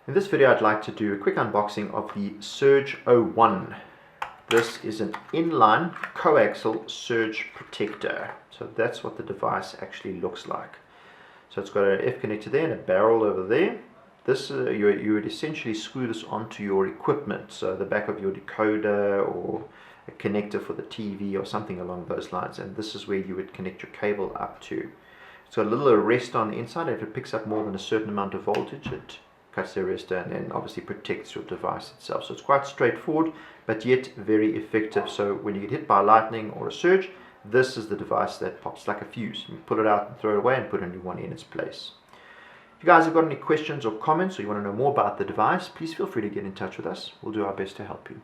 In this video I'd like to do a quick unboxing of the Surge 01. This is an inline coaxial surge protector. So that's what the device actually looks like. So it's got an F connector there and a barrel over there. This you would essentially screw this onto your equipment, so the back of your decoder or a connector for the TV or something along those lines, and this is where you would connect your cable up to. It's got a little arrestor on the inside. If it picks up more than a certain amount of voltage, it cuts the arrestor and then obviously protects your device itself. So it's quite straightforward, but yet very effective. So when you get hit by lightning or a surge, this is the device that pops like a fuse. You pull it out and throw it away and put a new one in its place. If you guys have got any questions or comments, or you want to know more about the device, please feel free to get in touch with us. We'll do our best to help you.